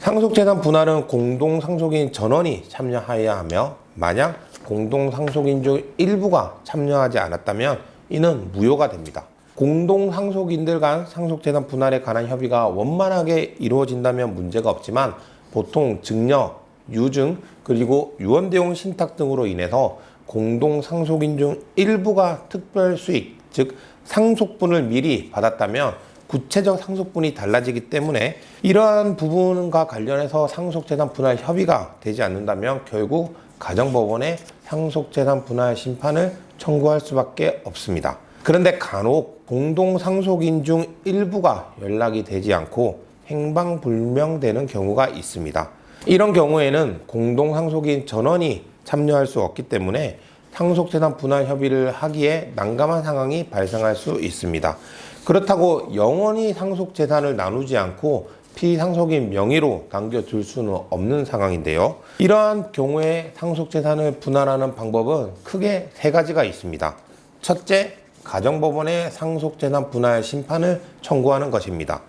상속재산 분할은 공동상속인 전원이 참여하여야 하며 만약 공동상속인 중 일부가 참여하지 않았다면 이는 무효가 됩니다. 공동상속인들 간 상속재산 분할에 관한 협의가 원만하게 이루어진다면 문제가 없지만 보통 증여, 유증, 그리고 유언대용 신탁 등으로 인해서 공동상속인 중 일부가 특별수익, 즉 상속분을 미리 받았다면 구체적 상속분이 달라지기 때문에 이러한 부분과 관련해서 상속재산 분할 협의가 되지 않는다면 결국 가정법원에 상속재산 분할 심판을 청구할 수밖에 없습니다. 그런데 간혹 공동상속인 중 일부가 연락이 되지 않고 행방불명되는 경우가 있습니다. 이런 경우에는 공동상속인 전원이 참여할 수 없기 때문에 상속재산 분할 협의를 하기에 난감한 상황이 발생할 수 있습니다. 그렇다고 영원히 상속재산을 나누지 않고 피상속인 명의로 남겨둘 수는 없는 상황인데요. 이러한 경우에 상속재산을 분할하는 방법은 크게 세 가지가 있습니다. 첫째, 가정법원에 상속재산 분할 심판을 청구하는 것입니다.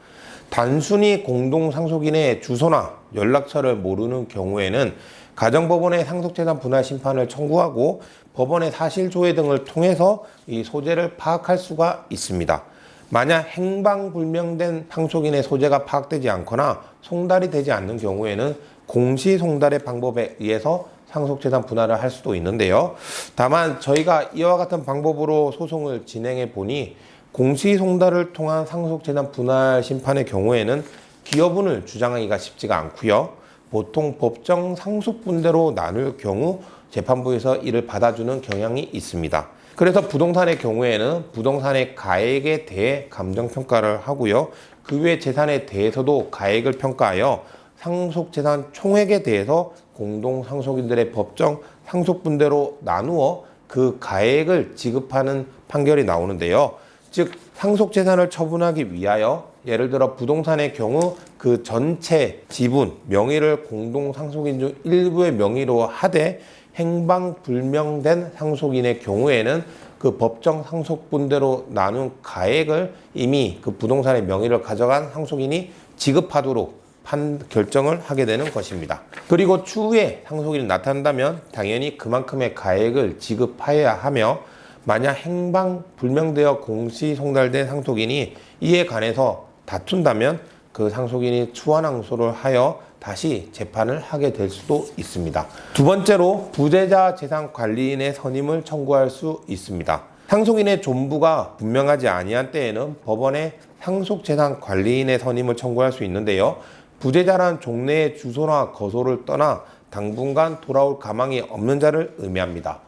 단순히 공동상속인의 주소나 연락처를 모르는 경우에는 가정법원에 상속재산 분할 심판을 청구하고 법원의 사실조회 등을 통해서 이 소재를 파악할 수가 있습니다. 만약 행방불명된 상속인의 소재가 파악되지 않거나 송달이 되지 않는 경우에는 공시송달의 방법에 의해서 상속재산 분할을 할 수도 있는데요. 다만 저희가 이와 같은 방법으로 소송을 진행해 보니 공시송달을 통한 상속재산 분할 심판의 경우에는 기여분을 주장하기가 쉽지가 않고요. 보통 법정 상속분대로 나눌 경우 재판부에서 이를 받아주는 경향이 있습니다. 그래서 부동산의 경우에는 부동산의 가액에 대해 감정평가를 하고요. 그 외 재산에 대해서도 가액을 평가하여 상속재산 총액에 대해서 공동상속인들의 법정 상속분대로 나누어 그 가액을 지급하는 판결이 나오는데요. 즉 상속재산을 처분하기 위하여 예를 들어 부동산의 경우 그 전체 지분, 명의를 공동상속인 중 일부의 명의로 하되 행방불명된 상속인의 경우에는 그 법정 상속분대로 나눈 가액을 이미 그 부동산의 명의를 가져간 상속인이 지급하도록 결정을 하게 되는 것입니다. 그리고 추후에 상속인이 나타난다면 당연히 그만큼의 가액을 지급하여야 하며 만약 행방불명되어 공시송달된 상속인이 이에 관해서 다툰다면 그 상속인이 추환항소를 하여 다시 재판을 하게 될 수도 있습니다. 두 번째로 부재자 재산관리인의 선임을 청구할 수 있습니다. 상속인의 존부가 분명하지 아니한 때에는 법원에 상속재산관리인의 선임을 청구할 수 있는데요. 부재자란 종래의 주소나 거소를 떠나 당분간 돌아올 가망이 없는 자를 의미합니다.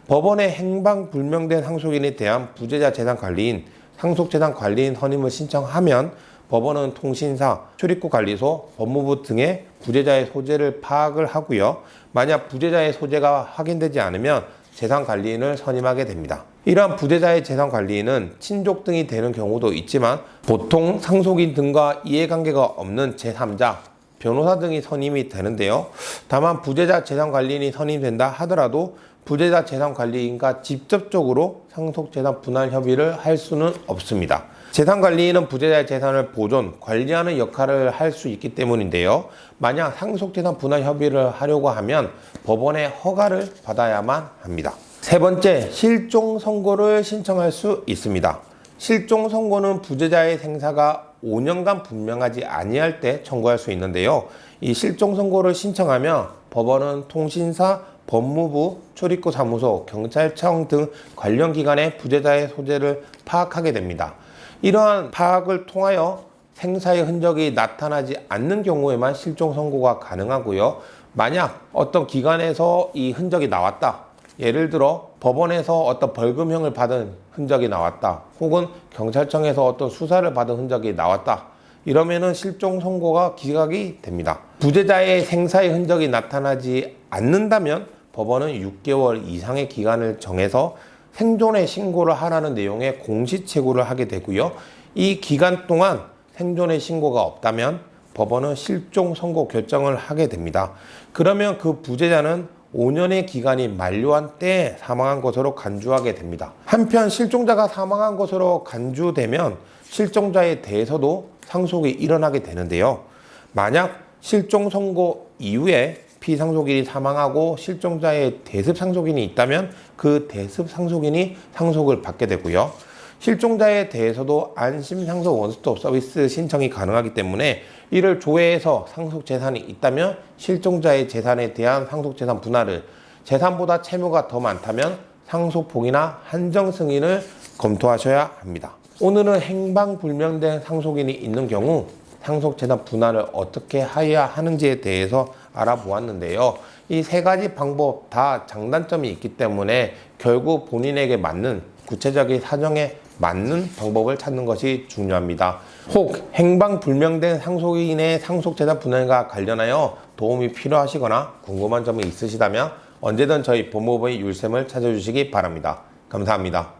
법원에 행방불명된 상속인에 대한 부재자 재산관리인, 상속재산관리인 선임을 신청하면 법원은 통신사, 출입구관리소, 법무부 등의 부재자의 소재를 파악을 하고요. 만약 부재자의 소재가 확인되지 않으면 재산관리인을 선임하게 됩니다. 이러한 부재자의 재산관리인은 친족 등이 되는 경우도 있지만 보통 상속인 등과 이해관계가 없는 제3자, 변호사 등이 선임이 되는데요. 다만 부재자 재산관리인이 선임된다 하더라도 부재자 재산관리인과 직접적으로 상속재산 분할 협의를 할 수는 없습니다. 재산관리인은 부재자의 재산을 보존, 관리하는 역할을 할 수 있기 때문인데요. 만약 상속재산 분할 협의를 하려고 하면 법원의 허가를 받아야만 합니다. 세 번째, 실종 선고를 신청할 수 있습니다. 실종 선고는 부재자의 생사가 5년간 분명하지 아니할 때 청구할 수 있는데요. 이 실종 선고를 신청하면 법원은 통신사, 법무부, 출입구 사무소, 경찰청 등 관련 기관의 부재자의 소재를 파악하게 됩니다. 이러한 파악을 통하여 생사의 흔적이 나타나지 않는 경우에만 실종 선고가 가능하고요. 만약 어떤 기관에서 이 흔적이 나왔다. 예를 들어 법원에서 어떤 벌금형을 받은 흔적이 나왔다. 혹은 경찰청에서 어떤 수사를 받은 흔적이 나왔다. 이러면은 실종 선고가 기각이 됩니다. 부재자의 생사의 흔적이 나타나지 않는다면 법원은 6개월 이상의 기간을 정해서 생존의 신고를 하라는 내용의 공시채고를 하게 되고요. 이 기간 동안 생존의 신고가 없다면 법원은 실종 선고 결정을 하게 됩니다. 그러면 그 부재자는 5년의 기간이 만료한 때에 사망한 것으로 간주하게 됩니다. 한편 실종자가 사망한 것으로 간주되면 실종자에 대해서도 상속이 일어나게 되는데요. 만약 실종 선고 이후에 피상속인이 사망하고 실종자의 대습 상속인이 있다면 그 대습 상속인이 상속을 받게 되고요. 실종자에 대해서도 안심 상속 원스톱 서비스 신청이 가능하기 때문에 이를 조회해서 상속 재산이 있다면 실종자의 재산에 대한 상속 재산 분할을, 재산보다 채무가 더 많다면 상속폭이나 한정 승인을 검토하셔야 합니다. 오늘은 행방불명된 상속인이 있는 경우 상속 재산 분할을 어떻게 해야 하는지에 대해서 알아보았는데요. 이 세 가지 방법 다 장단점이 있기 때문에 결국 본인에게 맞는 구체적인 사정에 맞는 방법을 찾는 것이 중요합니다. 혹 행방불명된 상속인의 상속재산 분할과 관련하여 도움이 필요하시거나 궁금한 점이 있으시다면 언제든 저희 법무부의 율쌤을 찾아주시기 바랍니다. 감사합니다.